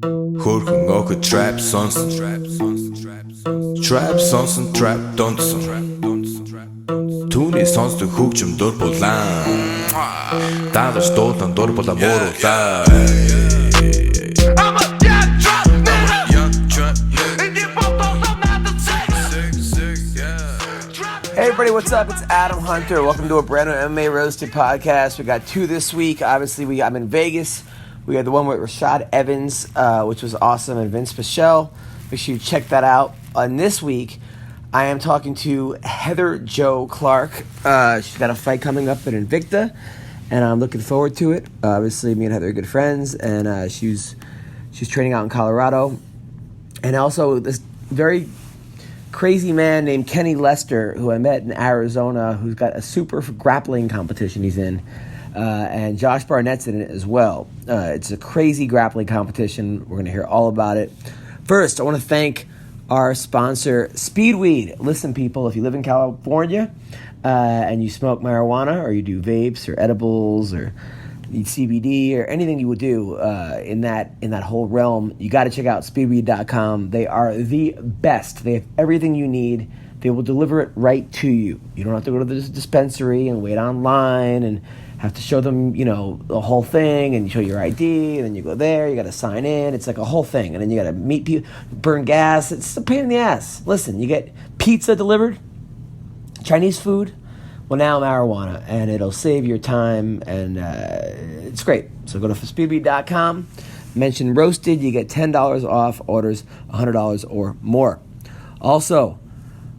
Hurken ook trap sonsen. Trap sonsen, trap dansen. Toen is ons de hoekje door på land. Daar is dood en door på de morgen daar. I'm a young trap nigga. Hey everybody, what's up? It's Adam Hunter. Welcome to a brand new MMA Roasted Podcast. We got two this week. Obviously, I'm in Vegas. We had the one with Rashad Evans, which was awesome, and Vince Pichel. Make sure you check that out. This week, I am talking to Heather Jo Clark. She's got a fight coming up at Invicta, and I'm looking forward to it. Obviously, me and Heather are good friends, and she's training out in Colorado. And also, this very crazy man named Kenny Lester, who I met in Arizona, who's got a super grappling competition he's in. And Josh Barnett's in it as well. It's a crazy grappling competition. We're going to hear all about it. First, I want to thank our sponsor, Speedweed. Listen, people, if you live in California and you smoke marijuana or you do vapes or edibles or need CBD or anything you would do in that whole realm, you got to check out speedweed.com. They are the best. They have everything you need. They will deliver it right to you. You don't have to go to the dispensary and wait online and have to show them, the whole thing, and you show your ID, and then you go there, you got to sign in. It's like a whole thing, and then you got to meet people, burn gas. It's a pain in the ass. Listen, you get pizza delivered, Chinese food, well, now marijuana, and it'll save your time, and it's great. So go to speedweed.com, mention Roasted, you get $10 off orders $100 or more. Also,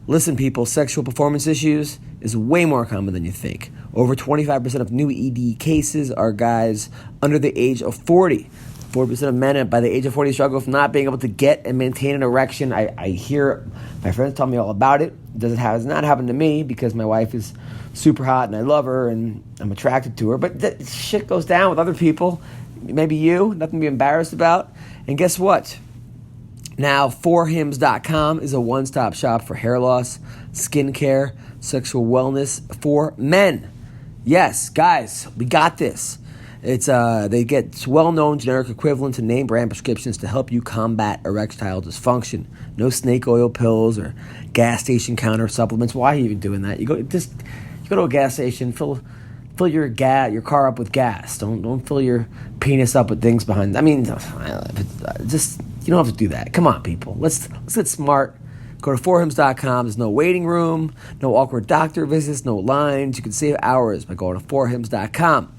listen, people, sexual performance issues is way more common than you think. Over 25% of new ED cases are guys under the age of 40. 40% of men by the age of 40 struggle with not being able to get and maintain an erection. I hear my friends tell me all about it. Has not happened to me because my wife is super hot and I love her and I'm attracted to her. But that shit goes down with other people. Maybe you, nothing to be embarrassed about. And guess what? Now, 4hims.com is a one-stop shop for hair loss, skincare, sexual wellness for men. Yes, guys, we got this. They get well-known generic equivalent to name brand prescriptions to help you combat erectile dysfunction. No snake oil pills or gas station counter supplements. Why are you even doing that? You go to a gas station, fill your car up with gas. Don't fill your penis up with things behind. I mean, just you don't have to do that. Come on, people. Let's get smart. Go to 4hims.com. There's no waiting room, no awkward doctor visits, no lines. You can save hours by going to 4hims.com.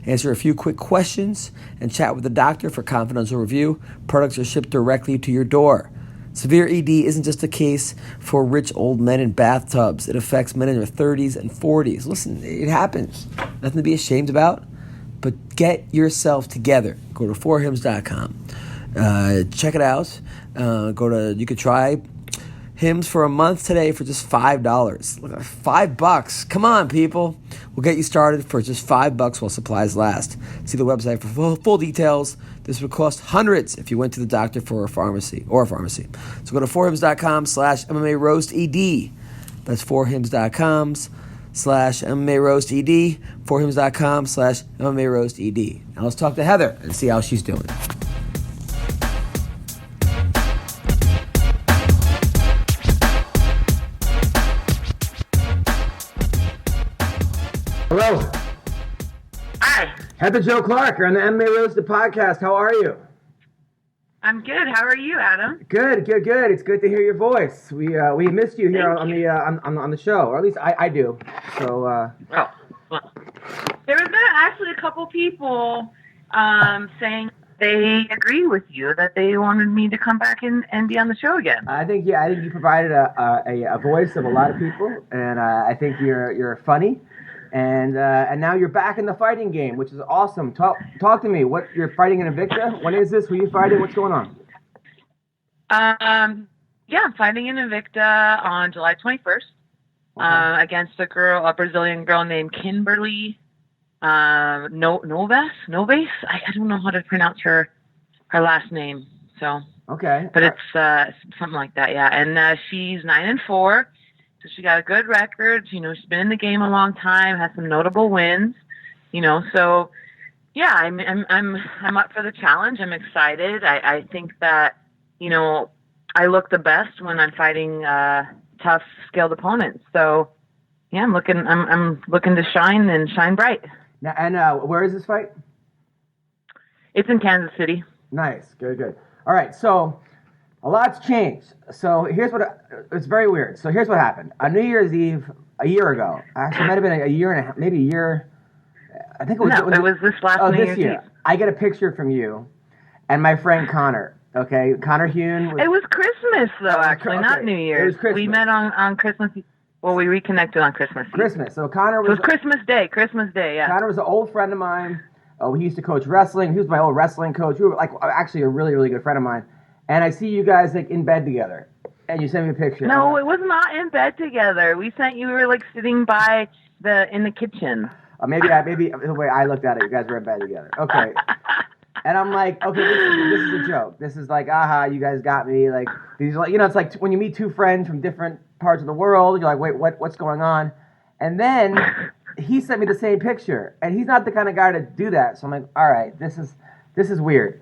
Answer a few quick questions and chat with the doctor for confidential review. Products are shipped directly to your door. Severe ED isn't just a case for rich old men in bathtubs. It affects men in their 30s and 40s. Listen, it happens. Nothing to be ashamed about, but get yourself together. Go to 4hims.com. Check it out. You could try Hims for a month today for just $5. $5. Come on, people. We'll get you started for just $5 while supplies last. See the website for full details. This would cost hundreds if you went to the doctor for a pharmacy. So go to 4hims.com/MMA Roasted. That's 4hims.com/MMA Roasted. 4hims.com/MMA Roasted. Now let's talk to Heather and see how she's doing. Hello. Hi. Heather Jo Clark, you're on the MMA Roasted Podcast. How are you? I'm good. How are you, Adam? Good. It's good to hear your voice. We missed you here on the show, or at least I do. So. Well, there was actually a couple people saying they agree with you that they wanted me to come back and be on the show again. I think you provided a voice of a lot of people, and I think you're funny. And now you're back in the fighting game, which is awesome. Talk to me. What you're fighting in Invicta? When is this? Who are you fighting? What's going on? I'm fighting in Invicta on July 21st against a Brazilian girl named Kimberly Noves. I don't know how to pronounce her last name. So okay, but it's something like that. Yeah, and she's 9-4. So she got a good record. She's been in the game a long time, has some notable wins, so Yeah, I'm up for the challenge. I'm excited. I think that, you know, I look the best when I'm fighting tough, skilled opponents. So yeah, I'm looking to shine and shine bright. Now, and where is this fight? It's in Kansas City. Nice, good. All right, so a lot's changed. So here's what it's very weird. So here's what happened. On New Year's Eve a year ago, actually, it might have been a year and a half, maybe a year. I think it was. No, it was this last New Year's year. Eve. I get a picture from you and my friend Connor. Okay, Connor Hune. It was Christmas though, actually, not New Year's. It was Christmas. We met on Christmas. Well, we reconnected on Christmas Eve. Christmas. So Connor was. It was Christmas Day. Christmas Day. Yeah. Connor was an old friend of mine. Oh, he used to coach wrestling. He was my old wrestling coach. We were like actually a really, really good friend of mine. And I see you guys like in bed together. And you sent me a picture. No, it was not in bed together. We were like sitting in the kitchen. Maybe the way I looked at it, you guys were in bed together. Okay. And I'm like, okay, this is a joke. This is like, aha, you guys got me. Like, these are like, it's like when you meet two friends from different parts of the world, you're like, wait, what's going on? And then he sent me the same picture, and he's not the kind of guy to do that. So I'm like, all right, this is weird.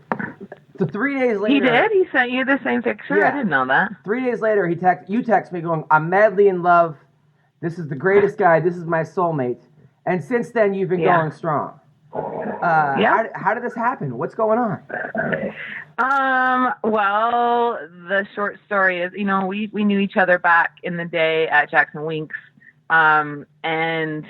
So 3 days later, he did. He sent you the same picture. Yeah. I didn't know that. 3 days later, you text me going, I'm madly in love. This is the greatest guy. This is my soulmate. And since then, you've been going strong. How did this happen? What's going on? Well, the short story is, we knew each other back in the day at Jackson Winks. And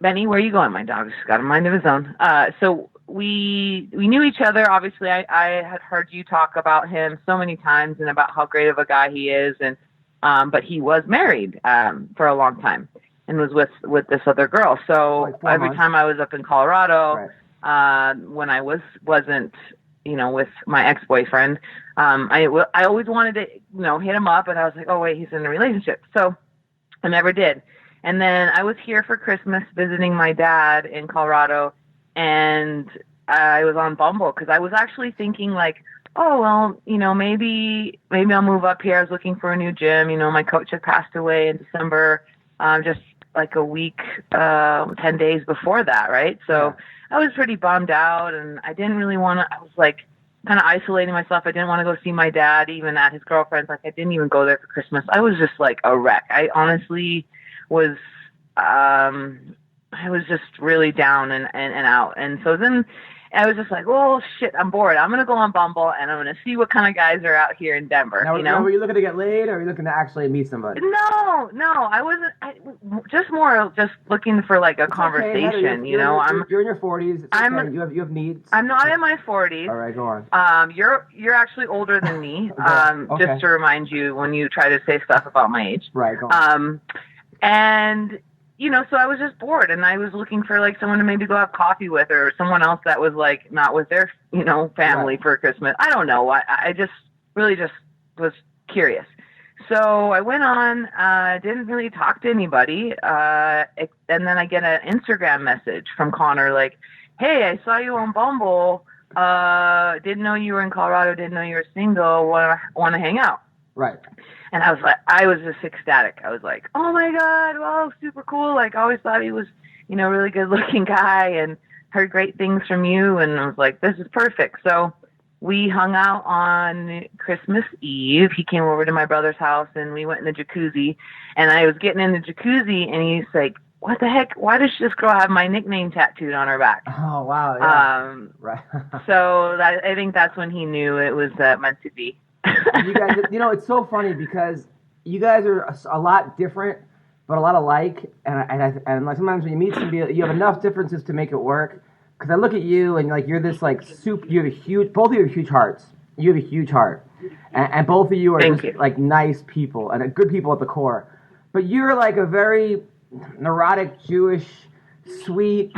Benny, where are you going? My dog's got a mind of his own. So we knew each other. Obviously, I had heard you talk about him so many times and about how great of a guy he is. And, but he was married, for a long time. And was with this other girl. So like every time I was up in Colorado, when I wasn't, with my ex-boyfriend, I always wanted to, hit him up. And I was like, oh wait, he's in a relationship. So I never did. And then I was here for Christmas visiting my dad in Colorado, and I was on Bumble because I was actually thinking like, oh well, maybe I'll move up here. I was looking for a new gym. My coach had passed away in December. Just like a week, 10 days before that, right? So I was pretty bummed out, and I didn't really want to, I was like kind of isolating myself. I didn't want to go see my dad, even at his girlfriend's. Like I didn't even go there for Christmas. I was just like a wreck. I honestly was, I was just really down and out. And so then I was just like, oh shit, I'm bored. I'm going to go on Bumble and I'm going to see what kind of guys are out here in Denver. Now, were you looking to get laid, or were you looking to actually meet somebody? No, I wasn't. Just looking for like a conversation. You're in your 40s. Okay. You have needs. I'm not in my 40s. All right, go on. You're actually older than me. Okay. Just to remind you when you try to say stuff about my age. Right, go on. And so I was just bored, and I was looking for like someone to maybe go have coffee with, or someone else that was like not with their, family for Christmas. I don't know. I just really just was curious. So I went on, didn't really talk to anybody. And then I get an Instagram message from Connor like, hey, I saw you on Bumble. Didn't know you were in Colorado. Didn't know you were single. Want to hang out. Right. And I was just ecstatic. I was like, oh my God, wow, super cool. Like I always thought he was, really good looking guy, and heard great things from you. And I was like, this is perfect. So we hung out on Christmas Eve. He came over to my brother's house, and we went in the jacuzzi, and I was getting in the jacuzzi, and he's like, what the heck? Why does this girl have my nickname tattooed on her back? Oh, wow. Yeah. Right. So I think that's when he knew it was meant to be. You guys, it's so funny because you guys are a lot different, but a lot alike. And like sometimes when you meet somebody, you have enough differences to make it work. Because I look at you and like you're this like soup. You have both of you have huge hearts. You have a huge heart, and both of you are just like nice people and good people at the core. But you're like a very neurotic Jewish, sweet,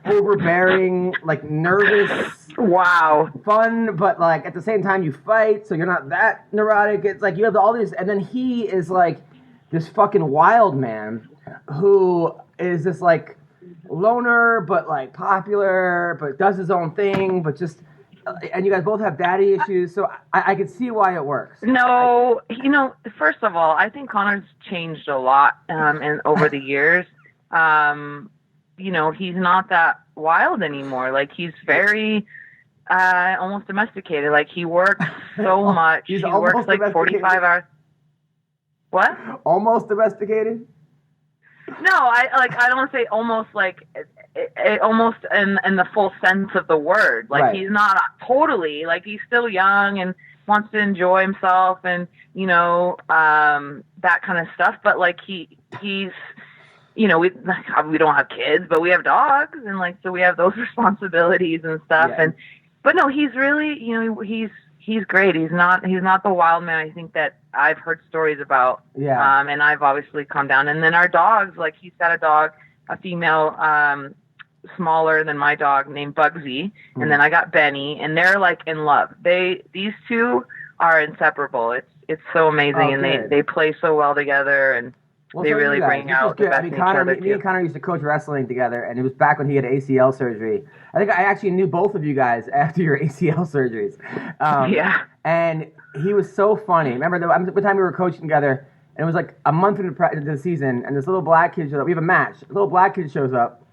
overbearing, like nervous. Wow. Fun, but like at the same time you fight, so you're not that neurotic. It's like you have all these, and then he is like this fucking wild man who is this like loner, but like popular, but does his own thing, but just, and you guys both have daddy issues, so I can see why it works. No, first of all, I think Connor's changed a lot and over the years. he's not that wild anymore. Like, he's very almost domesticated. Like, he works so much. He works like 45 hours. What? Almost domesticated? No, I don't want to say almost, like almost in the full sense of the word. Like, right. He's not totally, like, he's still young and wants to enjoy himself and that kind of stuff. But like he's we don't have kids, but we have dogs, and like so we have those responsibilities and stuff. Yeah. But no, he's really he's great. He's not the wild man I think that I've heard stories about. Yeah. And I've obviously calmed down. And then our dogs, like he's got a female, smaller than my dog named Bugsy, and then I got Benny, and they're like in love. These two are inseparable. It's so amazing, and they play so well together, and they really bring out the best in each other. Me and Connor used to coach wrestling together, and it was back when he had ACL surgery. I think I actually knew both of you guys after your ACL surgeries. Yeah. And he was so funny. Remember the time we were coaching together, and it was like a month into the season, and this little black kid shows up. We have a match. A little black kid shows up,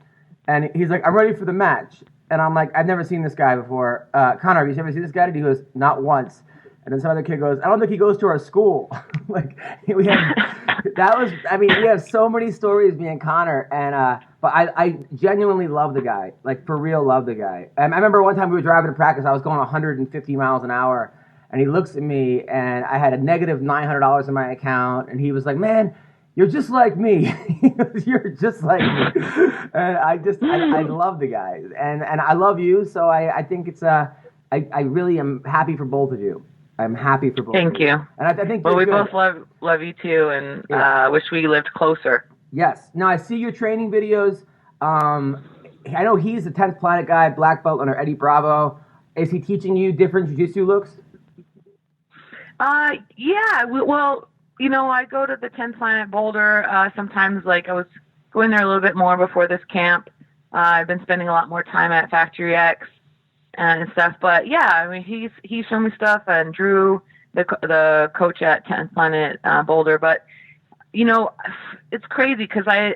and he's like, "I'm ready for the match." And I'm like, "I've never seen this guy before." Connor, have you ever seen this guy? And he goes, "Not once." And then some other kid goes, "I don't think he goes to our school." Like we have so many stories, me and Connor, and but I genuinely love the guy, like for real, love the guy. I remember one time we were driving to practice, I was going 150 miles an hour, and he looks at me, and I had a negative $900 in my account, and he was like, "Man, you're just like me." You're just like me. And I love the guy, and I love you, so I think it's I really am happy for both of you. I'm happy for both. Thank you. And I think we both love you too, and wish we lived closer. Yes. Now I see your training videos. I know he's the 10th Planet guy, black belt under Eddie Bravo. Is he teaching you different jiu-jitsu looks? Yeah. Well, I go to the 10th Planet Boulder sometimes. Like I was going there a little bit more before this camp. I've been spending a lot more time at Factory X and stuff, but yeah, I mean, he's shown me stuff, and Drew, the coach at 10th Planet Boulder. But it's crazy because I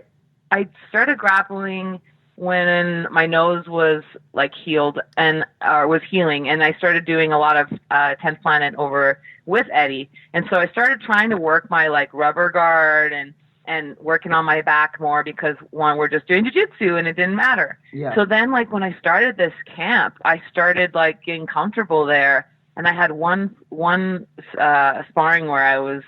started grappling when my nose was like healed or was healing, and I started doing a lot of 10th Planet over with Eddie, and so I started trying to work my like rubber guard and working on my back more because we're just doing jiu-jitsu and it didn't matter. Yeah. So then like when I started this camp, I started like getting comfortable there, and I had one sparring where I was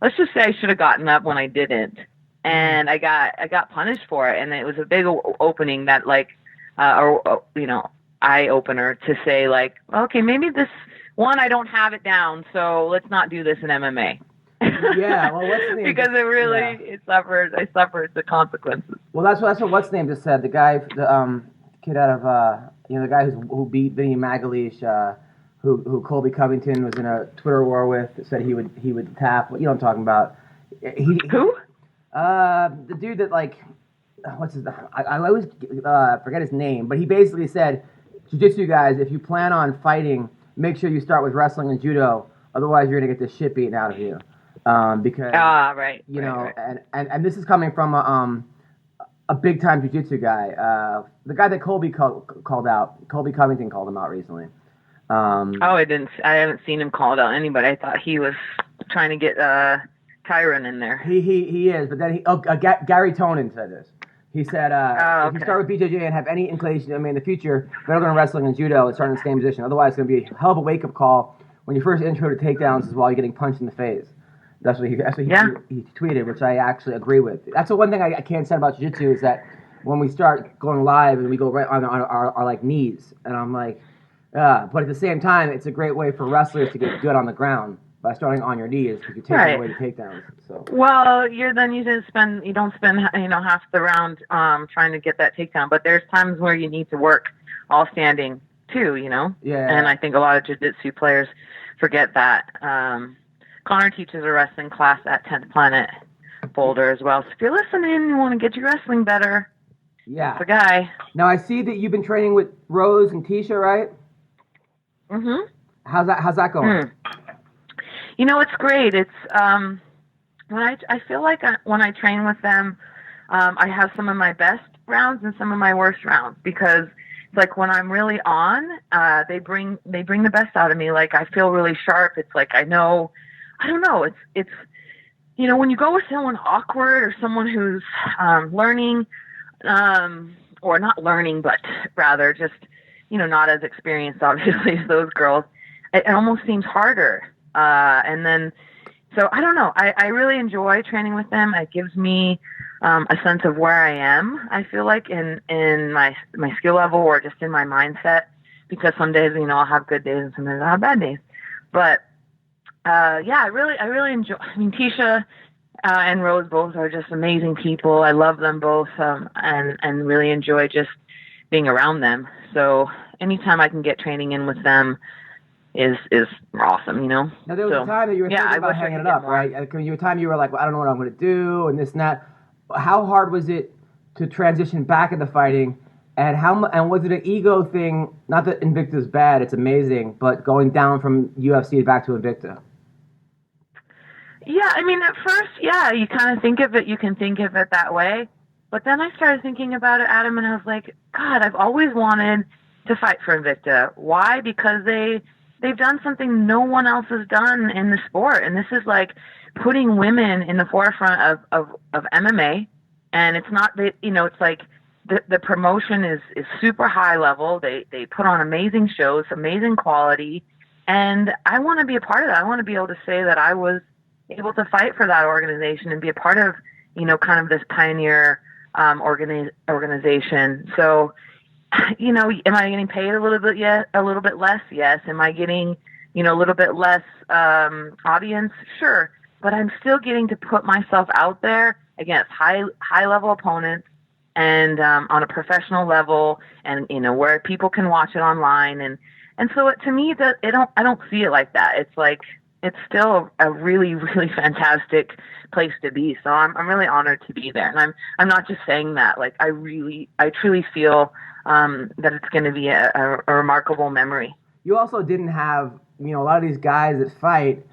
let's just say I should have gotten up when I didn't, and I got punished for it, and it was a big opening that like eye opener to say like, okay, maybe this one I don't have it down, so let's not do this in MMA. Yeah, well, what's the name? Because I suffered the consequences. Well, that's what what's the name just said. The guy, the kid out of the guy who beat Vinny Magalish, who Colby Covington was in a Twitter war with, said he would tap. You know what I'm talking about? Who? The dude that like, what's his? I always forget his name, but he basically said, "Jiu-jitsu guys, if you plan on fighting, make sure you start with wrestling and judo. Otherwise, you're gonna get the shit beaten out of you." Because right. And this is coming from a big time jiu-jitsu guy, the guy that Colby called out. Colby Covington called him out recently. I haven't seen him called out anybody. I thought he was trying to get Tyron in there. He is, but then Gary Tonin said this. He said, if you start with BJJ and have any inclination, in the future, better learn wrestling and judo and start in the same position. Otherwise, it's going to be a hell of a wake-up call when your first intro to takedowns is while you're getting punched in the face. That's what he tweeted, which I actually agree with. That's the one thing I can't say about jiu-jitsu is that when we start going live and we go right on our like knees, and I'm like, but at the same time, it's a great way for wrestlers to get good on the ground by starting on your knees because you're taking away the takedowns. So. Well, you don't spend half the round trying to get that takedown, but there's times where you need to work all standing too, Yeah. And I think a lot of jiu-jitsu players forget that. Connor teaches a wrestling class at 10th Planet Boulder as well. So if you're listening and you want to get your wrestling better, yeah, that's the guy. Now I see that you've been training with Rose and Tisha, right? Mm-hmm. How's that going? It's great. It's when I feel like when I train with them, I have some of my best rounds and some of my worst rounds, because it's like when I'm really on, they bring the best out of me. Like, I feel really sharp. It's like, I don't know. It's, when you go with someone awkward or someone who's, learning, or not learning, but rather just, not as experienced, obviously, as those girls, it almost seems harder. And then, so I don't know. I really enjoy training with them. It gives me a sense of where I am, I feel like, in my skill level, or just in my mindset, because some days, I'll have good days and some days I'll have bad days. But I really enjoy. I mean, Tisha and Rose both are just amazing people. I love them both, and really enjoy just being around them. So anytime I can get training in with them is awesome, Now, there was a time that you were thinking about hanging it up, right? There was a time you were like, well, I don't know what I'm going to do, and this and that. How hard was it to transition back into fighting, and was it an ego thing? Not that Invicta's bad, it's amazing, but going down from UFC back to Invicta. Yeah, I mean, at first, you kind of think of it, you can think of it that way. But then I started thinking about it, Adam, and I was like, God, I've always wanted to fight for Invicta. Why? Because they've done something no one else has done in the sport. And this is like putting women in the forefront of MMA. And it's not that, it's like the promotion is super high level. They put on amazing shows, amazing quality. And I want to be a part of that. I want to be able to say that I was able to fight for that organization and be a part of, kind of this pioneer organization. So, am I getting paid a little bit? Yes. A little bit less? Yes. Am I getting, a little bit less audience? Sure. But I'm still getting to put myself out there against high level opponents, and on a professional level, and where people can watch it online. And so to me, I don't see it like that. It's like, it's still a really, really fantastic place to be. So I'm really honored to be there. And I'm not just saying that. Like, I truly feel that it's going to be a remarkable memory. You also didn't have, a lot of these guys that fight,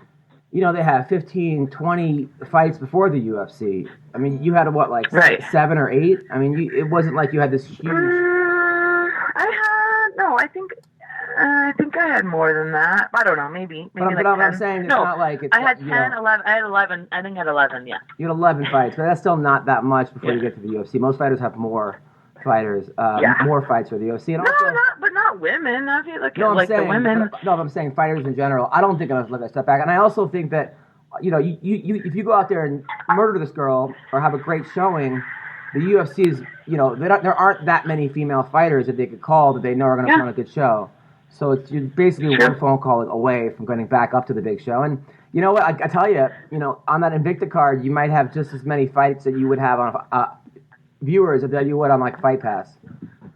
they have 15, 20 fights before the UFC. I mean, you had right. 7 or 8? I mean, it wasn't like you had this huge... I think I had more than that. I don't know, maybe but like 10. I'm saying it's not like it's... I had 10, 11. I had 11. I think I had 11, yeah. You had 11 fights, but that's still not that much before you get to the UFC. Most fighters have more fighters, more fights for the UFC. And but not women. I feel like saying, the women... I'm saying fighters in general. I don't think I'm going to step back. And I also think that, you if you go out there and murder this girl or have a great showing, the UFC's, there aren't that many female fighters that they could call that they know are going to put on a good show. So you're basically one phone call away from getting back up to the big show. And you know what? I tell you, on that Invicta card, you might have just as many fights that you would have on viewers that you would on like Fight Pass.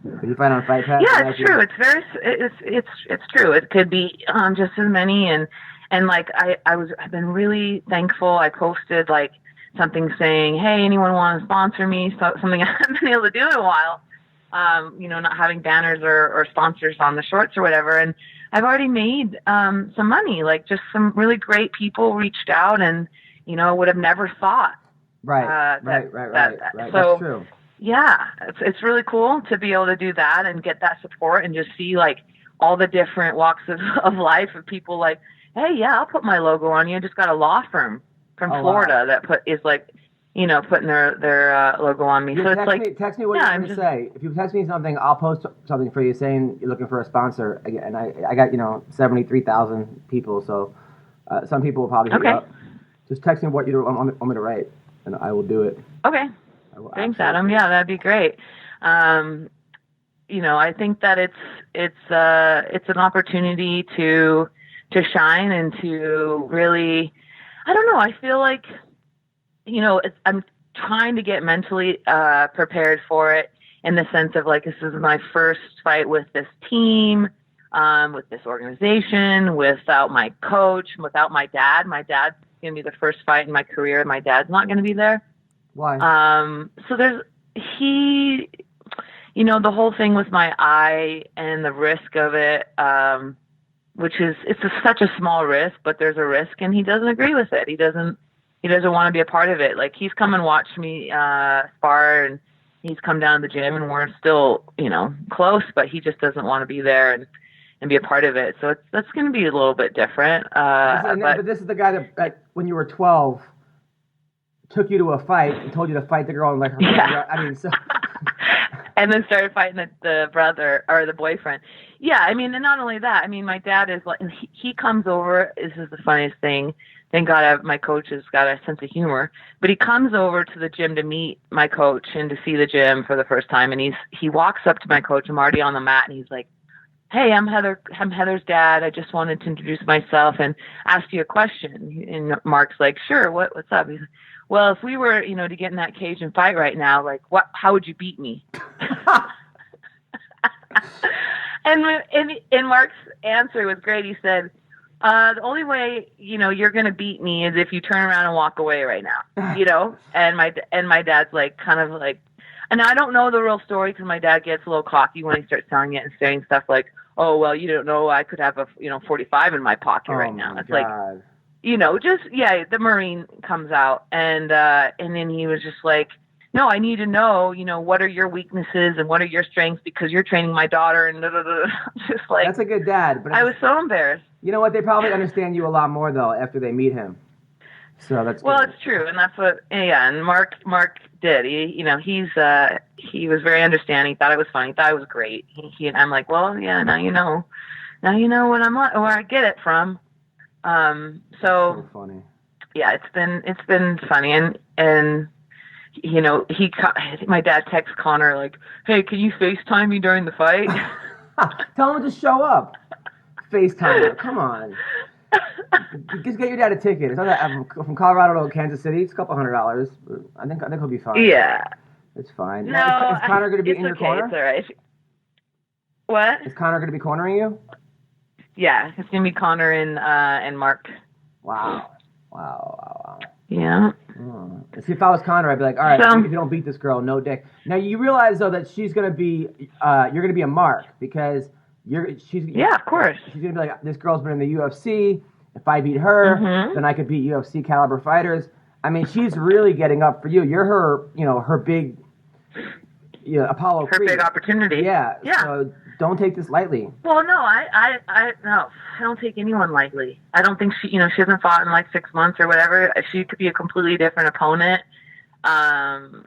Would you fight on Fight Pass? Yeah, it's true. It's true. It could be just as many. And like I've been really thankful. I posted like something saying, "Hey, anyone want to sponsor me?" So something I haven't been able to do in a while. Not having banners or sponsors on the shorts or whatever. And I've already made some money. Like, just some really great people reached out and, would have never thought. Right. So, that's true. Yeah, it's really cool to be able to do that and get that support and just see, like, all the different walks of life of people like, hey, yeah, I'll put my logo on you. I just got a law firm from Florida that is like, putting their logo on me. So it's like, text me what you're going to say. If you text me something, I'll post something for you saying you're looking for a sponsor. And I got 73,000 people, so some people will probably hit you up. Just text me what you want me to write, and I will do it. Okay. Thanks, Adam. Yeah, that'd be great. I think that it's an opportunity to shine and to really, I don't know. I feel like, I'm trying to get mentally prepared for it in the sense of like, this is my first fight with this team, with this organization, without my coach, without my dad. My dad's going to be the first fight in my career. My dad's not going to be there. Why? So the whole thing with my eye and the risk of it, which is, such a small risk, but there's a risk, and he doesn't agree with it. He doesn't he doesn't want to be a part of it. Like, he's come and watched me spar, and he's come down to the gym, and we're still, close, but he just doesn't want to be there and be a part of it. So that's going to be a little bit different. But this is the guy that when you were 12 took you to a fight and told you to fight the girl and her. Yeah. I mean, so. And then started fighting the brother or the boyfriend. Yeah, I mean, and not only that, I mean, my dad is like, he comes over. This is the funniest thing. Thank God my coach has got a sense of humor. But he comes over to the gym to meet my coach and to see the gym for the first time. And he walks up to my coach. I'm already on the mat, and he's like, "Hey, I'm Heather's dad. I just wanted to introduce myself and ask you a question." And Mark's like, "Sure, what's up?" He's like, "Well, if we were, to get in that cage and fight right now, like, how would you beat me?" and Mark's answer was great. He said, "The only way, you're going to beat me is if you turn around and walk away right now." And my dad's like, kind of like, and I don't know the real story because my dad gets a little cocky when he starts telling it and saying stuff like, "Oh, well, you don't know, I could have a 45 in my pocket right now." It's God. like, the Marine comes out, and then he was just like, "No, I need to know, what are your weaknesses and what are your strengths because you're training my daughter," and just like, that's a good dad. But I was so embarrassed. You know what? They probably understand you a lot more though after they meet him. So that's well, good. It's true, and that's what. Yeah, and Mark did. He was very understanding. Thought it was funny. Thought it was great. And I'm like, well, yeah, now you know what I'm like, where I get it from. So funny. Yeah, it's been funny, and my dad texts Connor like, "Hey, can you FaceTime me during the fight?" Tell him to just show up. FaceTime. Come on. Just get your dad a ticket. It's not that from Colorado to Kansas City. It's a couple $100. I think he'll be fine. Yeah, it's fine. No, is Connor going to be in your okay, corner? It's all right. What? Is Connor going to be cornering you? Yeah, it's going to be Connor and Mark. Wow. Yeah. See, if I was Connor, I'd be like, all right, if you don't beat this girl, no dick. Now you realize though that she's going to be, you're going to be a mark because yeah, of course. She's going to be like, this girl's been in the UFC. If I beat her, then I could beat UFC caliber fighters. I mean, she's really getting up for you. You're her, her big, Apollo Creed. Her big opportunity. Yeah. So don't take this lightly. Well, no, I don't take anyone lightly. I don't think she hasn't fought in like 6 months or whatever. She could be a completely different opponent. Connor's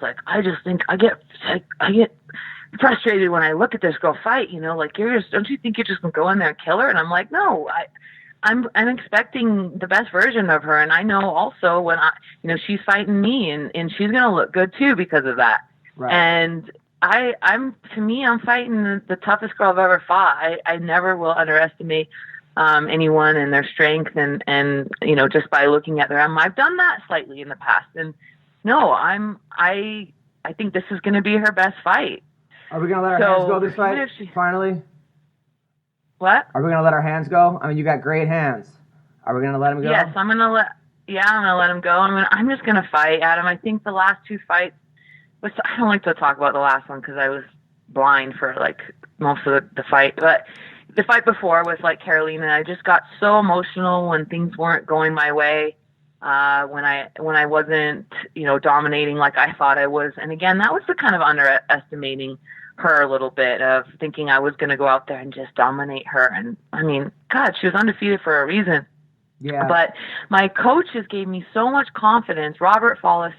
like, I just think I get frustrated when I look at this girl fight, like don't you think you're just gonna go in there and kill her? And I'm like, no, I'm expecting the best version of her, and I know also when she's fighting me, and she's gonna look good too because of that. Right. And I'm fighting the toughest girl I've ever fought. I never will underestimate anyone and their strength, and just by looking at them, I've done that slightly in the past, and no, I think this is gonna be her best fight. Are we going to let our hands go this fight, finally? What? Are we going to let our hands go? I mean, you got great hands. Are we going to let them go? Yes, I'm going to let them go. I'm just going to fight, Adam. I think the last two fights, I don't like to talk about the last one because I was blind for, like, most of the fight. But the fight before with, like, Carolina, I just got so emotional when things weren't going my way. When I wasn't, dominating like I thought I was. And again, that was the kind of underestimating her a little bit of thinking I was going to go out there and just dominate her. And I mean, God, she was undefeated for a reason. Yeah. But my coaches gave me so much confidence. Robert Follis,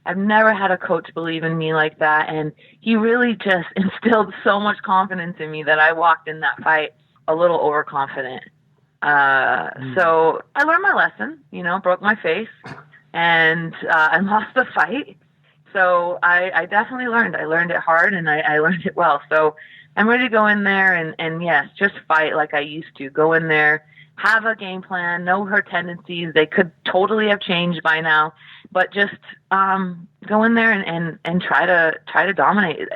I've never had a coach believe in me like that. And he really just instilled so much confidence in me that I walked in that fight a little overconfident. So I learned my lesson, broke my face, and I lost the fight. So I definitely learned. I learned it hard, and I learned it well. So I'm ready to go in there and yes, just fight like I used to. Go in there, have a game plan, know her tendencies. They could totally have changed by now, but just go in there and try to dominate.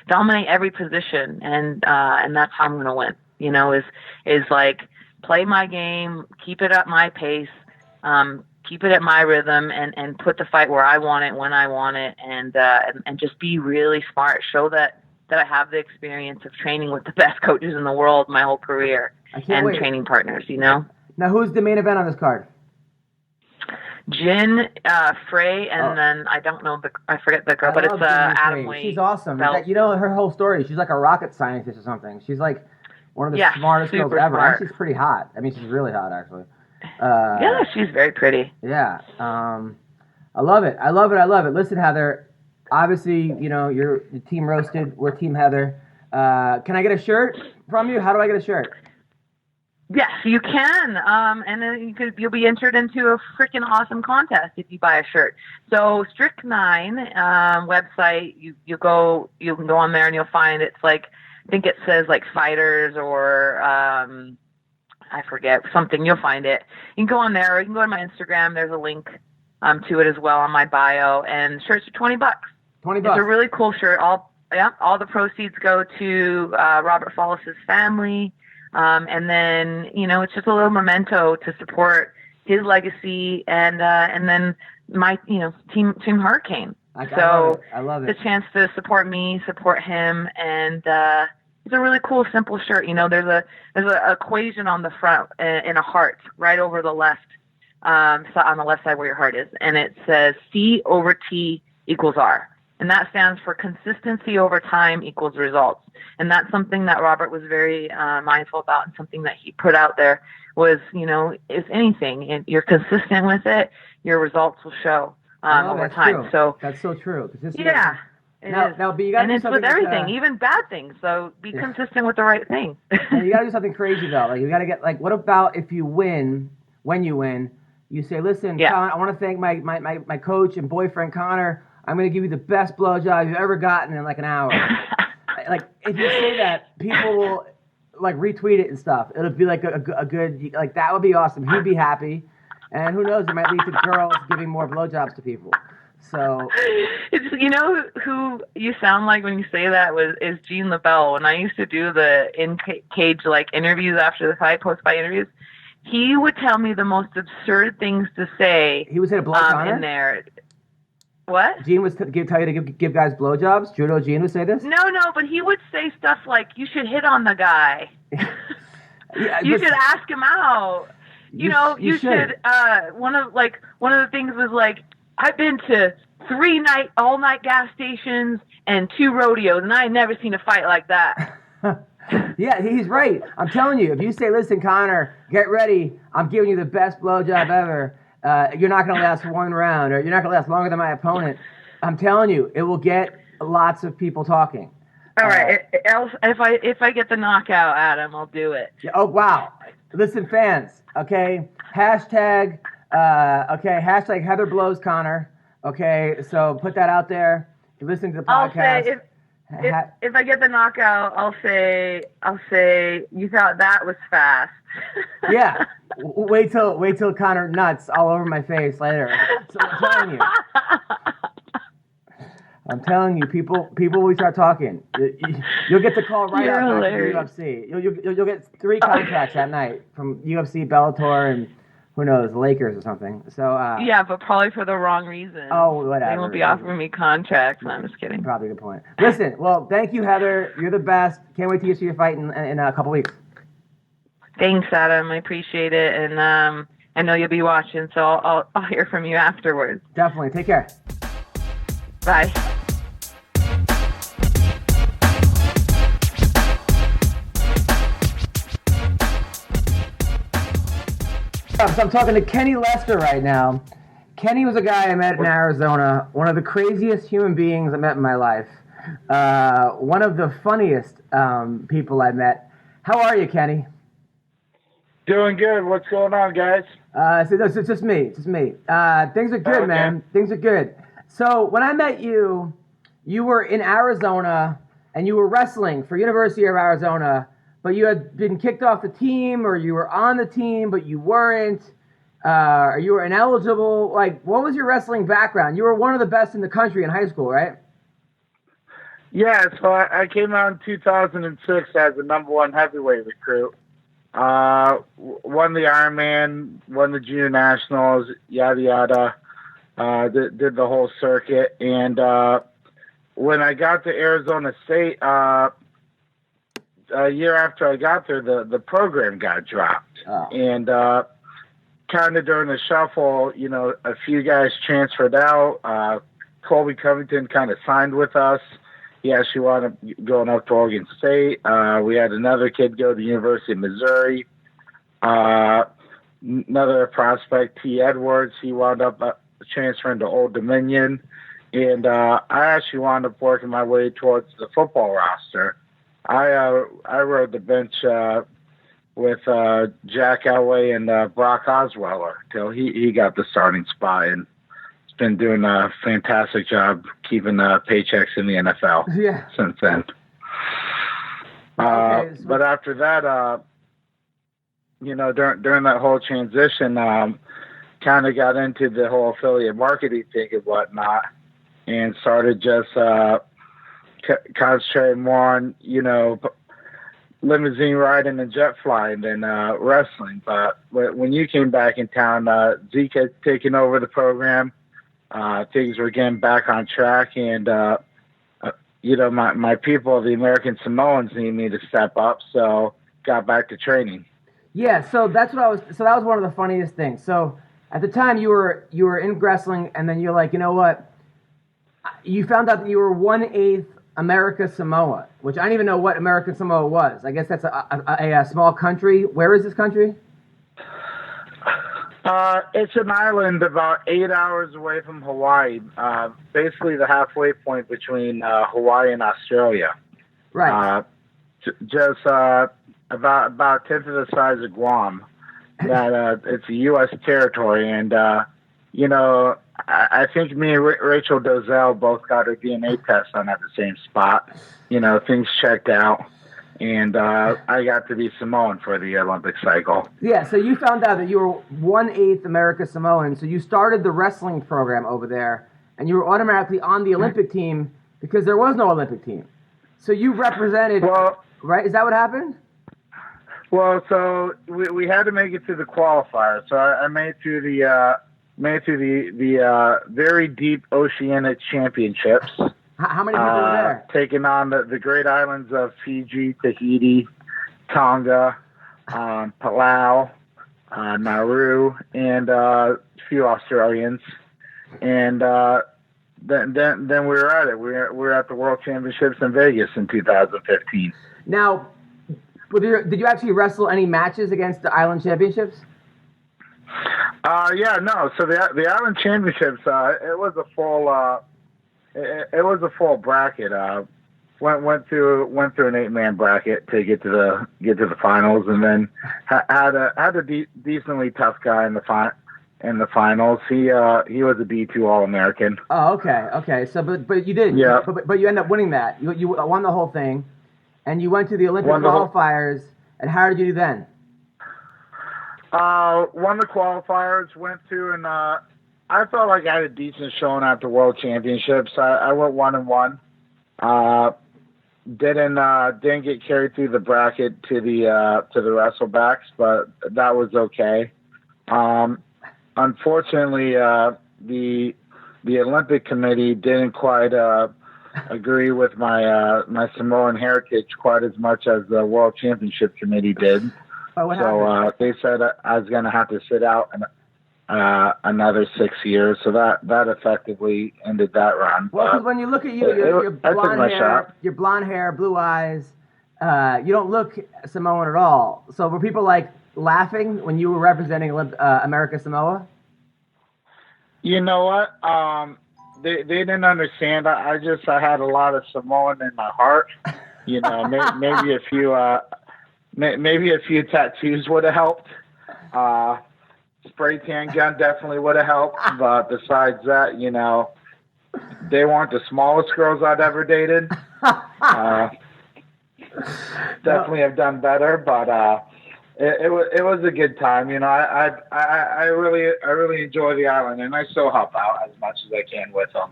Dominate every position, and that's how I'm going to win. Is like play my game, keep it at my pace, keep it at my rhythm, and put the fight where I want it, when I want it, and just be really smart. Show that I have the experience of training with the best coaches in the world my whole career and training partners, Now, who's the main event on this card? Jin, Frey, and then I don't know I forget the girl, but it's Adam Wade. She's awesome. You know her whole story. She's like a rocket scientist or something. She's like one of the smartest girls ever. Smart. And she's pretty hot. I mean, she's really hot actually. Yeah, she's very pretty. Yeah. I love it. I love it. Listen, Heather. Obviously, you know you're Team Roasted. We're Team Heather. Can I get a shirt from you? How do I get a shirt? Yes, you can. And then you'll be entered into a freaking awesome contest if you buy a shirt. So Strychnine website, you can go on there and you'll find it's like, I think it says like fighters or I forget something. You'll find it. You can go on there or you can go to my Instagram. There's a link to it as well on my bio, and shirts are $20. $20. It's a really cool shirt. All the proceeds go to Robert Follis's family. And then, you know, it's just a little memento to support his legacy and then my, you know, team Hurricane. I love it. The chance to support me, support him. And, it's a really cool, simple shirt. You know, there's a equation on the front in a heart right over the left, so on the left side where your heart is. And it says C/T = R. And that stands for consistency over time equals results. And that's something that Robert was very mindful about, and something that he put out there was, you know, if anything, and you're consistent with it, your results will show over time. True. So that's so true. Yeah. Now, but you gotta do something with everything, even bad things. So be consistent with the right thing. And you got to do something crazy though. Like you got to get what about if you win? When you win, you say, "Listen, Con, I want to thank my coach and boyfriend Connor. I'm going to give you the best blowjob you've ever gotten in like an hour." Like if you say that, people will like retweet it and stuff. It'll be like a good like that would be awesome. He'd be happy, and who knows? It might lead to girls giving more blowjobs to people. So, you know who you sound like when you say that is Gene LaBelle. When I used to do the in-cage like interviews after the fight, post-fight interviews, he would tell me the most absurd things to say. He would say to blow Connor in there. What? Gene was tell you to give guys blowjobs. Judo Gene would say this. No, but he would say stuff like, "You should hit on the guy. You should ask him out. You should." One of the things was like, "I've been to 3 all-night gas stations and 2 rodeos, and I ain't never seen a fight like that." Yeah, he's right. I'm telling you, if you say, "Listen, Connor, get ready. I'm giving you the best blowjob ever. You're not going to last 1 round, or you're not going to last longer than my opponent." I'm telling you, it will get lots of people talking. All right. If I get the knockout, Adam, I'll do it. Oh, wow. Listen, fans, okay? Hashtag Heather blows Connor. Okay, so put that out there. If you're listening to the podcast. I'll say if I get the knockout, I'll say you thought that was fast. Yeah. Wait till Connor nuts all over my face later. So I'm telling you, people will start talking. You'll get the call right after UFC. You'll get 3 contracts that night from UFC, Bellator, and who knows, Lakers or something. So yeah, but probably for the wrong reason. Oh, whatever. They won't be offering me contracts. No, I'm just kidding. Probably a good point. Listen, well, thank you, Heather. You're the best. Can't wait to see your fight in a couple weeks. Thanks, Adam. I appreciate it, and I know you'll be watching, so I'll hear from you afterwards. Definitely. Take care. Bye. So I'm talking to Kenny Lester right now. Kenny was a guy I met in Arizona, one of the craziest human beings I met in my life. One of the funniest people I met. How are you, Kenny? Doing good. What's going on, guys? So it's just me. Things are good, man. Things are good. So when I met you, you were in Arizona and you were wrestling for University of Arizona, but you had been kicked off the team, or you were on the team, but you weren't, or you were ineligible. Like, what was your wrestling background? You were one of the best in the country in high school, right? Yeah, so I came out in 2006 as the #1 heavyweight recruit. Won the Ironman, won the Junior Nationals, yada yada. Did the whole circuit, and when I got to Arizona State, a year after I got there, the program got dropped, and kind of during the shuffle, a few guys transferred out. Colby Covington kind of signed with us. He actually wound up going up to Oregon State. We had another kid go to the University of Missouri. Another prospect, T. Edwards, he wound up transferring to Old Dominion. And I actually wound up working my way towards the football roster. I rode the bench with Jack Elway and Brock Osweiler till he got the starting spot, and has been doing a fantastic job keeping paychecks in the NFL since then. But after that, during that whole transition, kind of got into the whole affiliate marketing thing and whatnot, and started just concentrating more on, limousine riding and jet flying than wrestling. But when you came back in town, Zeke had taken over the program. Things were getting back on track, and my people, the American Samoans, needed me to step up, so got back to training. Yeah, so that's what I was. So that was one of the funniest things. So at the time, you were in wrestling, and then you're like, you know what? You found out that you were 1/8 America Samoa, which I didn't even know what American Samoa was. I guess that's a small country. Where is this country? It's an island about 8 hours away from Hawaii. Basically, the halfway point between Hawaii and Australia. Right. Just about a tenth of the size of Guam. That it's a U.S. territory, and I think me and Rachel Dozell both got our DNA test done at the same spot. Things checked out, and I got to be Samoan for the Olympic cycle. Yeah, so you found out that you were 1/8 America Samoan, so you started the wrestling program over there, and you were automatically on the Olympic team because there was no Olympic team. So you represented, right? Is that what happened? Well, so we had to make it to the qualifiers. So I made it through the very deep Oceanic Championships. How many people were there? Taking on the great islands of Fiji, Tahiti, Tonga, Palau, Nauru, and a few Australians. And then we were at it. We were at the World Championships in Vegas in 2015. Now, did you actually wrestle any matches against the Island Championships? No. So the Island Championships, it was a full bracket. Went through an 8-man bracket to get to the finals, and then had a decently tough guy in the finals. He was a D2 All-American. Oh, okay. So, but you did. Yeah. But you ended up winning that. You won the whole thing, and you went to the Olympic qualifiers. And how did you do then? Won the qualifiers, went to, and I felt like I had a decent showing at the World Championships. I went 1-1. Didn't get carried through the bracket to the Wrestlebacks, but that was okay. Unfortunately, the Olympic Committee didn't quite agree with my Samoan heritage quite as much as the World Championship Committee did. So they said I was going to have to sit out another 6 years. So that effectively ended that run. Well, because when you look at you, your blonde hair, blue eyes, you don't look Samoan at all. So were people like laughing when you were representing America Samoa? You know what? They didn't understand. I had a lot of Samoan in my heart. Maybe a few. Maybe a few tattoos would have helped. Spray tan gun definitely would have helped. But besides that, they weren't the smallest girls I'd ever dated. Definitely have done better, but it was a good time. I really enjoy the island, and I still help out as much as I can with them.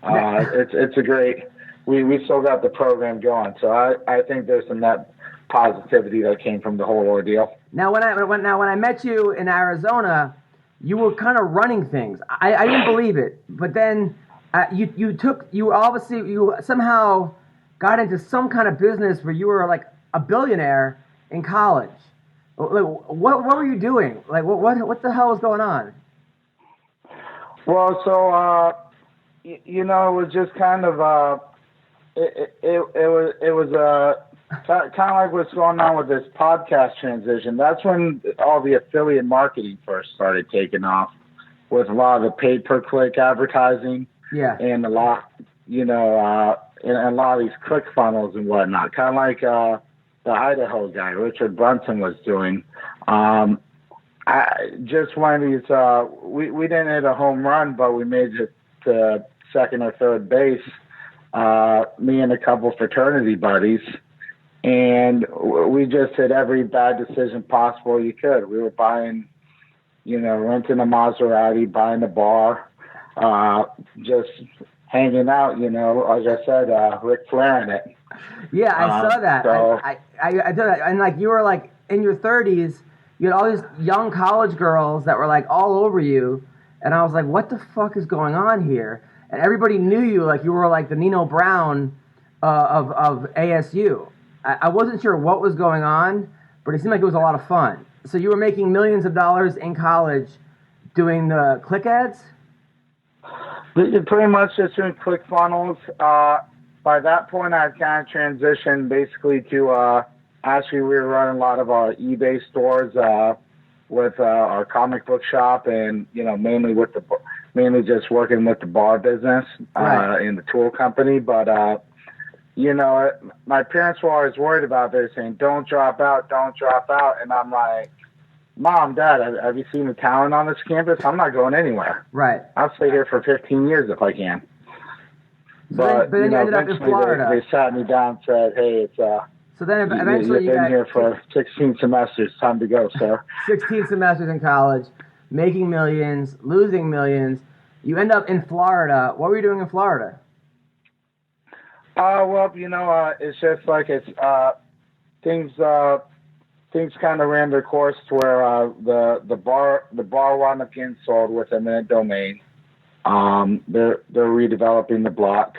It's a great. We still got the program going, so I think there's some net positivity that came from the whole ordeal. Now, when I met you in Arizona, you were kind of running things. I didn't believe it, but then you somehow got into some kind of business where you were like a billionaire in college. Like, what were you doing? Like, what the hell was going on? Well, so it was just kind of it was kind of like what's going on with this podcast transition. That's when all the affiliate marketing first started taking off, with a lot of the pay-per-click advertising. Yeah. And a lot, and a lot of these click funnels and whatnot, kind of like the Idaho guy, Richard Brunson, was doing. Just one of these, we didn't hit a home run, but we made it to second or third base, me and a couple fraternity buddies. And we just hit every bad decision possible you could. We were buying, renting a Maserati, buying a bar, just hanging out, like I said, Ric Flairing it. Yeah, I saw that. So, I did that. And like, you were like in your 30s, you had all these young college girls that were like all over you. And I was like, what the fuck is going on here? And everybody knew you, like you were like the Nino Brown of ASU. I wasn't sure what was going on, but it seemed like it was a lot of fun. So you were making millions of dollars in college doing the click ads? Pretty much just doing click funnels. By that point, I had kind of transitioned basically to actually we were running a lot of our eBay stores with our comic book shop, and mainly just working with the bar business in the tool company. But my parents were always worried about this, saying, don't drop out. And I'm like, Mom, Dad, have you seen the talent on this campus? I'm not going anywhere. Right. I'll stay here for 15 years if I can. But then you ended up in Florida. They sat me down and said, hey, it's so then eventually you've been here for 16 semesters. Time to go, sir. 16 semesters in college, making millions, losing millions. You end up in Florida. What were you doing in Florida? Well, it's just like things kind of ran their course to where the bar wound up getting sold with eminent domain. They're redeveloping the block.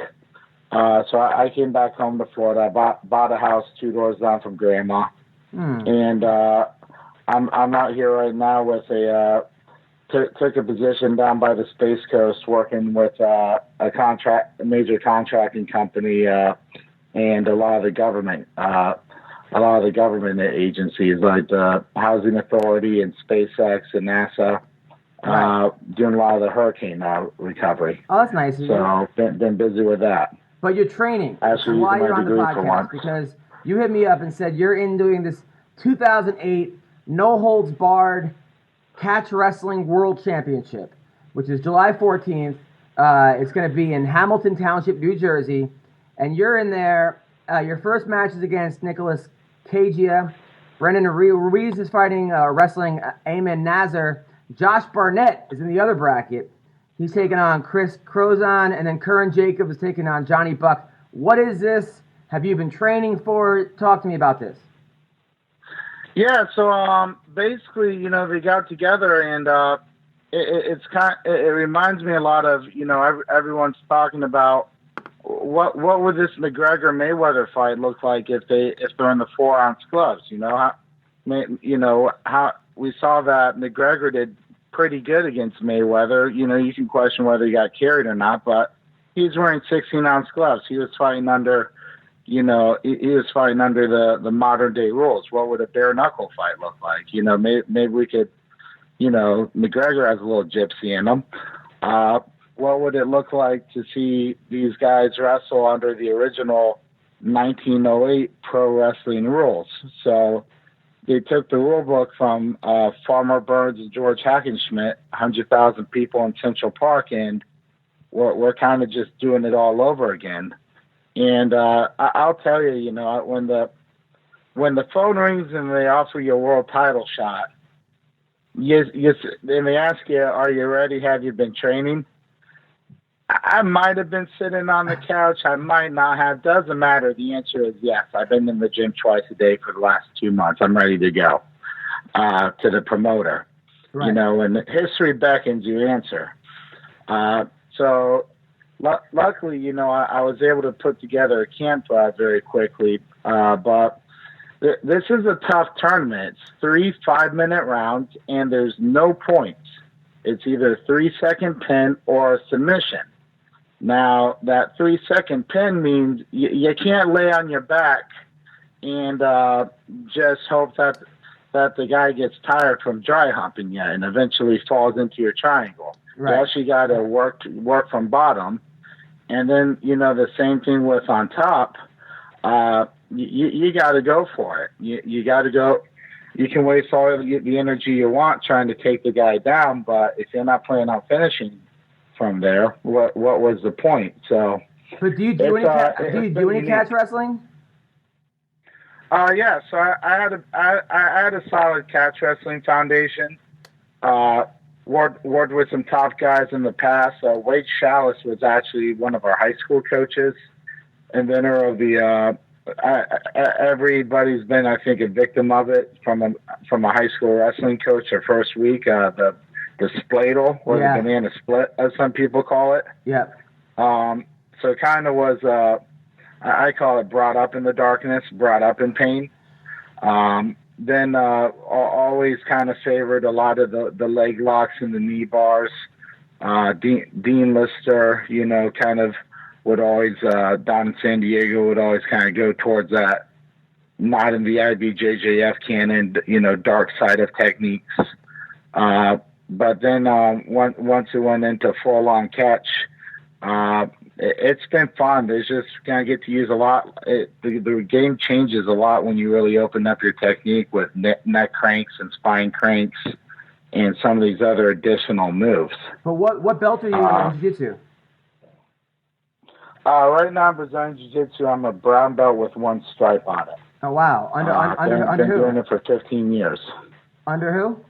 So I came back home to Florida. I bought a house 2 doors down from Grandma, and I'm out here right now with took a position down by the Space Coast, working with a major contracting company, and a lot of the government agencies like the Housing Authority and SpaceX and NASA, doing a lot of the hurricane recovery. Oh, that's nice. So been busy with that. But you're training. Actually, why you're on the degree for podcast? Because you hit me up and said you're in doing this 2008 no holds barred catch wrestling world championship, which is July 14th. It's going to be in Hamilton Township, New Jersey, and you're in there. Your first match is against Nicholas Cagia. Brendan Ruiz is fighting wrestling Ayman Nazar. Josh Barnett is in the other bracket. He's taking on Chris Crozon, and then Curran Jacob is taking on Johnny Buck. What is this? Have you been training for it? Talk to me about this. Yeah, so basically, they got together, and it reminds me a lot of, everyone's talking about what would this McGregor Mayweather fight look like if they're in the 4-ounce gloves. How we saw that McGregor did pretty good against Mayweather. You can question whether he got carried or not, but he's wearing 16-ounce gloves. He was fighting under, he was fighting under the modern day rules. What would a bare knuckle fight look like? Maybe we could, McGregor has a little gypsy in him. What would it look like to see these guys wrestle under the original 1908 pro wrestling rules? So they took the rule book from Farmer Burns and George Hackenschmidt, 100,000 people in Central Park, and we're kind of just doing it all over again. And I'll tell you, when the phone rings and they offer you a world title shot, and they ask you, "Are you ready? Have you been training?" I might have been sitting on the couch. I might not have. Doesn't matter. The answer is yes. I've been in the gym twice a day for the last 2 months. I'm ready to go to the promoter. Right. And history beckons, you answer. So luckily, I was able to put together a camp very quickly. But this is a tough tournament. It's 3 5-minute rounds, and there's no points. It's either a 3-second pin or a submission. Now, that 3-second pin means you can't lay on your back and just hope that the guy gets tired from dry humping you and eventually falls into your triangle. Right. You actually got to work from bottom. And then, the same thing with on top. You got to go for it. You got to go. You can waste all the energy you want trying to take the guy down, but if you're not planning on finishing from there, what was the point? So, but do you do any catch wrestling? Yeah. So I had a solid catch wrestling foundation. Worked with some top guys in the past. Wade Chalice was actually one of our high school coaches, inventor of the. Everybody's been, I think, a victim of it from a high school wrestling coach their first week. The spladle, or the banana split, as some people call it. Yeah. So it kind of was, I call it brought up in the darkness, brought up in pain. Then always kind of favored a lot of the leg locks and the knee bars. Dean Lister, kind of would always, down in San Diego, would always kind of go towards that, not in the IBJJF canon, dark side of techniques. But then once it went into full-on catch, it's been fun. There's just going to get to use a lot. The game changes a lot when you really open up your technique with neck cranks and spine cranks and some of these other additional moves. But what belt are you in jiu-jitsu? Right now in Brazilian Jiu-Jitsu, I'm a brown belt with 1 stripe on it. Oh, wow. Under who? Been doing it for 15 years. Under who?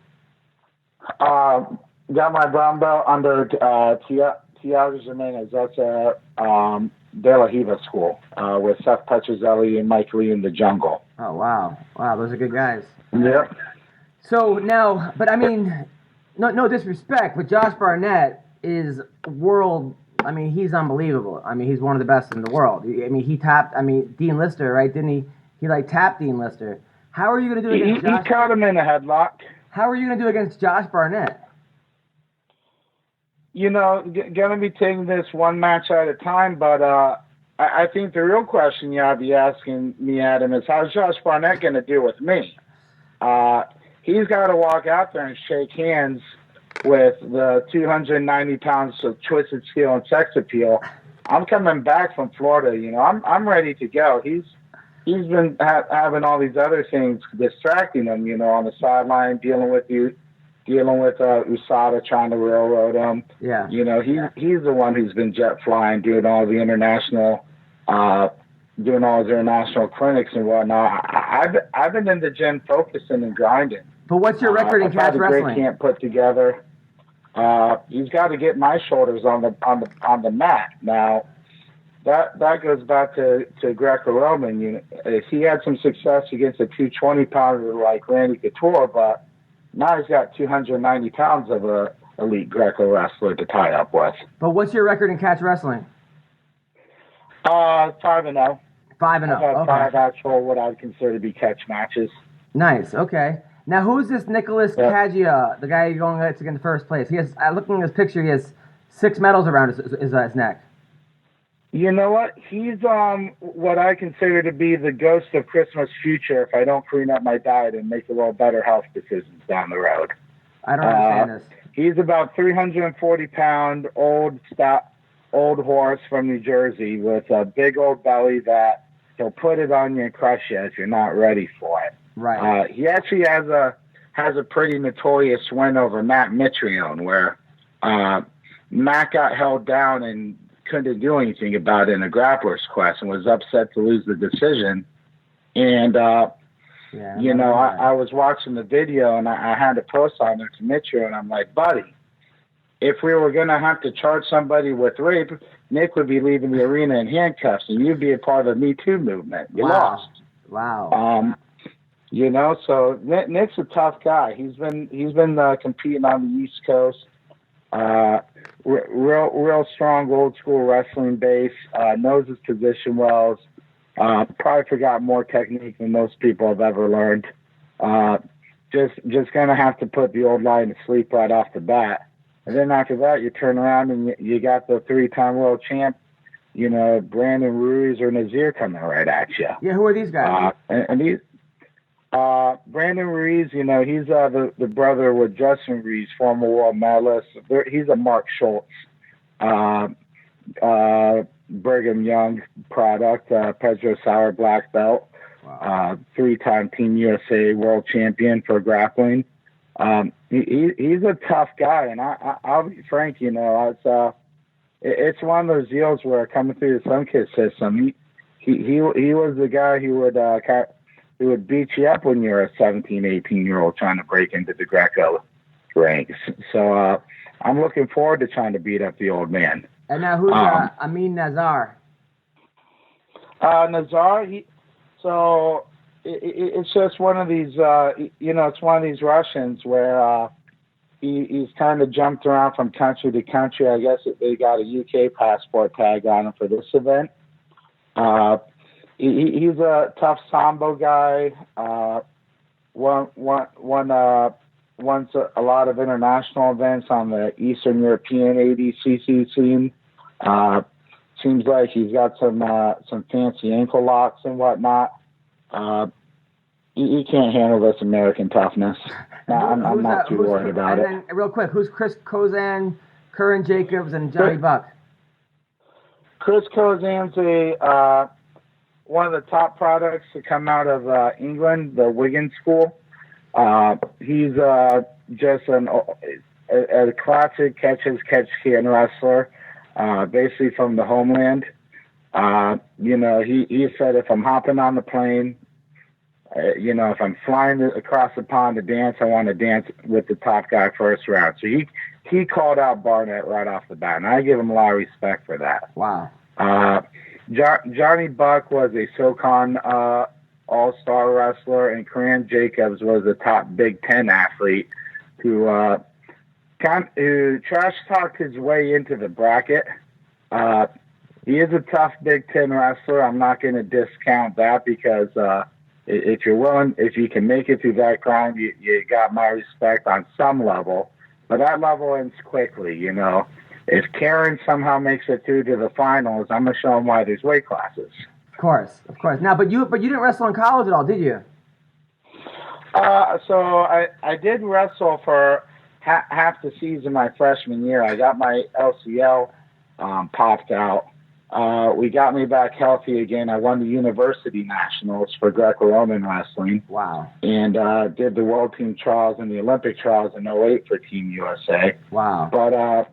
Got my brown belt under Tiago Jimenez. That's a De La Riva school with Seth Petrozelli and Mike Lee in the Jungle. Oh, wow. Wow, those are good guys. Yep. So now, but I mean, no disrespect, but Josh Barnett is world. I mean, he's unbelievable. I mean, he's one of the best in the world. I mean, he tapped. I mean, Dean Lister, right? Didn't he? He tapped Dean Lister. How are you going to do it against Josh? He caught him in a headlock. How are you going to do it against Josh Barnett? Going to be taking this one match at a time, but I think the real question you ought to be asking me, Adam, is how's Josh Barnett going to do with me? He's got to walk out there and shake hands with the 290 pounds of twisted steel and sex appeal. I'm coming back from Florida. I'm ready to go. He's been having all these other things distracting him. On the sideline, dealing with USADA trying to railroad him. Yeah. He's the one who's been jet flying, doing all the international, doing all his international clinics and whatnot. I've been in the gym focusing and grinding. But what's your record in catch wrestling? Great camp put together. He's got to get my shoulders on the mat. Now, that goes back to Greco-Roman. He had some success against a 220-pounder like Randy Couture, but now he's got 290 pounds of a elite Greco wrestler to tie up with. But what's your record in catch wrestling? 5-0. 5-0. I've had Okay. 5 actual what I would consider to be catch matches. Nice. Okay. Now, who's this Nicholas Kagia, the guy you're going to get in first place? He has. Looking at his picture, he has 6 medals around his neck. You know what? He's what I consider to be the ghost of Christmas future if I don't clean up my diet and make a little better health decisions down the road. I don't understand this. He's about 340-pound old horse from New Jersey with a big old belly that he'll put it on you and crush you if you're not ready for it. Right. He actually has a pretty notorious win over Matt Mitrione, where Matt got held down and couldn't do anything about it in a grappler's quest and was upset to lose the decision. And I was watching the video and I had a post on it to Mitrione, and I'm like, buddy, if we were going to have to charge somebody with rape, Nick would be leaving the arena in handcuffs, and you'd be a part of the Me Too movement. You lost. Wow. So Nick's a tough guy. He's been competing on the East Coast. Real strong old school wrestling base. Knows his position well. Probably forgot more technique than most people have ever learned. Just gonna have to put the old lion to sleep right off the bat. And then after that, you turn around and you got the 3-time world champ, Brandon Ruiz or Nazir coming right at you. Yeah, who are these guys? Brandon Ruiz, he's the brother with Justin Ruiz, former world medalist. He's a Mark Schultz, Brigham Young product, Pedro Sauer black belt. Wow. 3-time Team USA world champion for grappling. He's a tough guy, and I'll be frank, it's one of those deals where coming through the Sunkist system, he was the guy who would beat you up when you're a 17, 18-year-old trying to break into the Greco ranks. So I'm looking forward to trying to beat up the old man. And now who's Amin Nazar? Nazar, it's just one of these, it's one of these Russians where he's kind of jumped around from country to country. I guess they got a UK passport tag on him for this event. He's a tough Sambo guy. Won a lot of international events on the Eastern European ADCC scene. Seems like he's got some fancy ankle locks and whatnot. He can't handle this American toughness. I'm not too worried about it. And then, real quick, who's Chris Kozan, Curran Jacobs, and Johnny Buck? Chris Kozan's one of the top products to come out of England, the Wigan School. He's just a classic catch-can wrestler, basically from the homeland. He said, if I'm hopping on the plane, if I'm flying across the pond to dance, I want to dance with the top guy first round. So he called out Garnett right off the bat, and I give him a lot of respect for that. Wow. Johnny Buck was a SoCon all-star wrestler, and Curran Jacobs was a top Big Ten athlete who trash-talked his way into the bracket. He is a tough Big Ten wrestler. I'm not going to discount that because if you can make it through that grind, you got my respect on some level. But that level ends quickly, If Karen somehow makes it through to the finals, I'm going to show him why there's weight classes. Of course. Now, but you didn't wrestle in college at all, did you? So I did wrestle for half the season my freshman year. I got my LCL popped out. We got me back healthy again. I won the university nationals for Greco-Roman wrestling. Wow. And did the world team trials and the Olympic trials in 08 for Team USA. Wow. But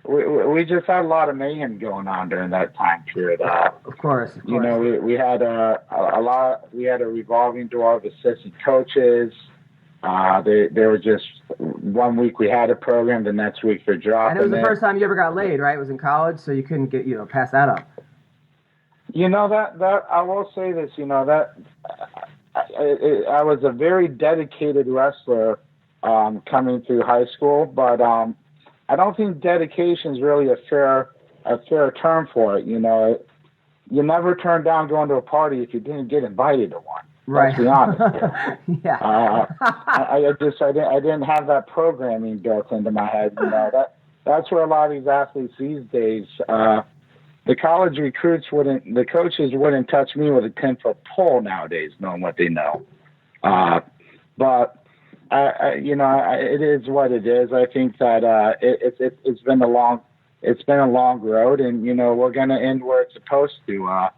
we just had a lot of mayhem going on during that time period. Of course. We had we had a revolving door of assistant coaches. They were just 1 week we had a program, the next week they're dropping. And it was the first time you ever got laid, right? It was in college, so you couldn't get pass that up. That I will say this. I was a very dedicated wrestler coming through high school, but I don't think dedication is really a fair term for it. You never turn down going to a party if you didn't get invited to one. Right. Let's be honest. Yeah. I didn't have that programming built into my head. That's where a lot of these athletes these days, the college recruits the coaches wouldn't touch me with a 10-foot pole nowadays, knowing what they know. But it is what it is. I think that it's been a long road, and we're gonna end where it's supposed to.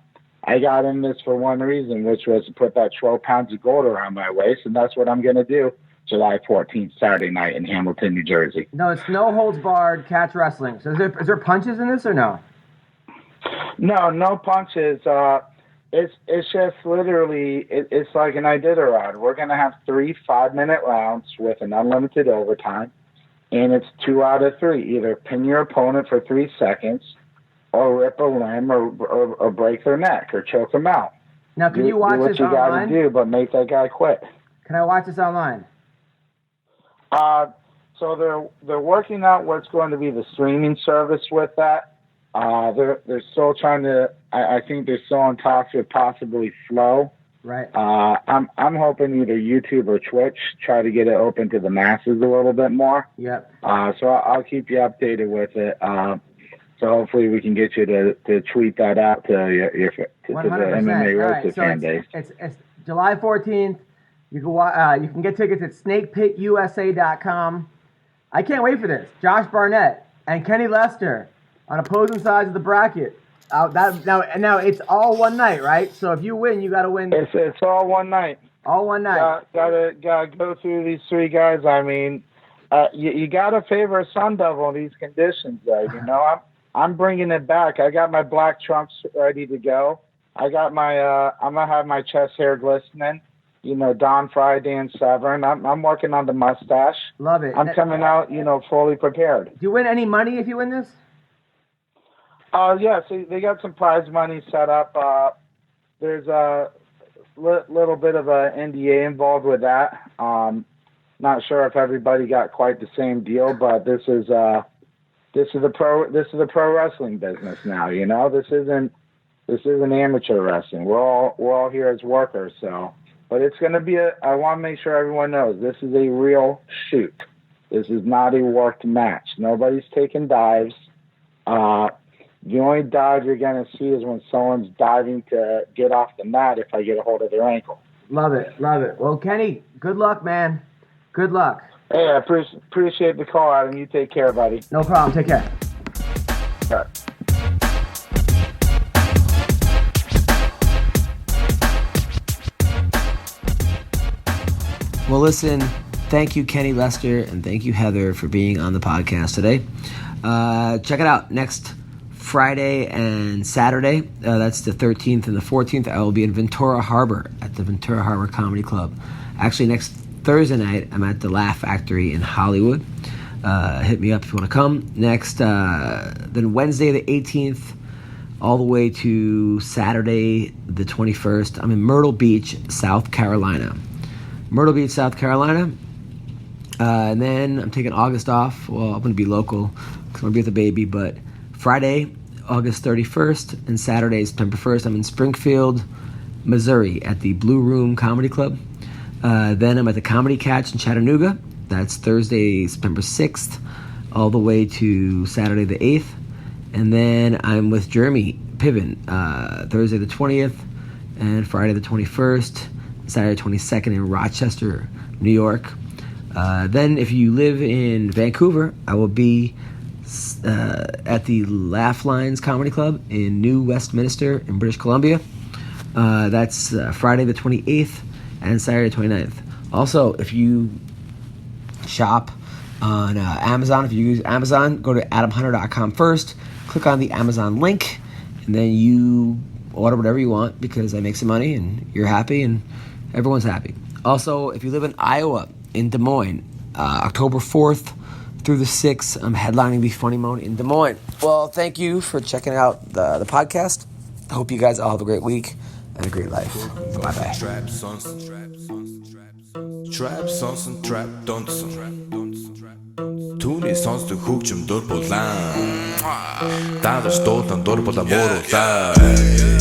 I got in this for one reason, which was to put that 12 pounds of gold around my waist, and that's what I'm going to do July 14th, Saturday night in Hamilton, New Jersey. No, it's no holds barred catch wrestling. So is there punches in this or no? No punches. It's just literally, it's like an Iditarod. We're going to have 3 5-minute rounds with an unlimited overtime, and it's 2 out of 3. Either pin your opponent for 3 seconds, or rip a limb, or break their neck, or choke them out. Now, can you watch this online? What you got to do, but make that guy quit. Can I watch this online? So they're working out what's going to be the streaming service with that. They're still trying to. I think they're still in talks with possibly Flow. Right. I'm hoping either YouTube or Twitch try to get it open to the masses a little bit more. Yep. So I'll keep you updated with it. So hopefully we can get you to tweet that out to the MMA Roasted fan base. It's July 14th. You can get tickets at snakepitusa.com. I can't wait for this. Josh Barnett and Kenny Lester on opposing sides of the bracket. Now it's all one night, right? So if you win, you got to win. It's all one night. All one night. Gotta go through these three guys. I mean, you gotta favor Sun Devil in these conditions, though. You know, I'm bringing it back. I got my black trunks ready to go. I got my I'm gonna have my chest hair glistening. You know, Don Friday and Severn. I'm working on the mustache. Love it. I'm coming out, fully prepared. Do you win any money if you win this? Yeah, so they got some prize money set up. There's a little bit of a NDA involved with that. Not sure if everybody got quite the same deal, but this is the pro wrestling business now. You know, this isn't amateur wrestling. We're all here as workers. So, but it's going to be I want to make sure everyone knows this is a real shoot. This is not a worked match. Nobody's taking dives. The only dive you're going to see is when someone's diving to get off the mat if I get a hold of their ankle. Love it. Well, Kenny, good luck, man. Good luck. Hey, I appreciate the call, Adam. You take care, buddy. No problem. Take care. All right. Well, listen, thank you, Kenny Lester, and thank you, Heather, for being on the podcast today. Check it out. Next Friday and Saturday, that's the 13th and the 14th, I will be in Ventura Harbor at the Ventura Harbor Comedy Club. Actually, next Thursday night, I'm at the Laugh Factory in Hollywood. Hit me up if you want to come. Next, then Wednesday the 18th, all the way to Saturday the 21st, I'm in Myrtle Beach, South Carolina. Myrtle Beach, South Carolina. And then I'm taking August off. Well, I'm going to be local because I'm going to be with the baby. But Friday, August 31st, and Saturday, September 1st, I'm in Springfield, Missouri at the Blue Room Comedy Club. Then I'm at the Comedy Catch in Chattanooga. That's Thursday, September 6th, all the way to Saturday the 8th. And then I'm with Jeremy Piven Thursday the 20th and Friday the 21st, Saturday 22nd in Rochester, New York. Then if you live in Vancouver, I will be at the Laugh Lines Comedy Club in New Westminster in British Columbia. That's Friday the 28th and Saturday 29th. Also, if you shop on Amazon, if you use Amazon, go to adamhunter.com first, click on the Amazon link, and then you order whatever you want because I make some money and you're happy and everyone's happy. Also, if you live in Iowa, in Des Moines, October 4th through the 6th, I'm headlining the Funny Moan in Des Moines. Well, thank you for checking out the podcast. I hope you guys all have a great week and a great life. Bye-bye. Trap sonsen, trap dansen. Түүний сонсдог хөгжим дур булаан. Даалж дуулан дур булаа мууруулаа.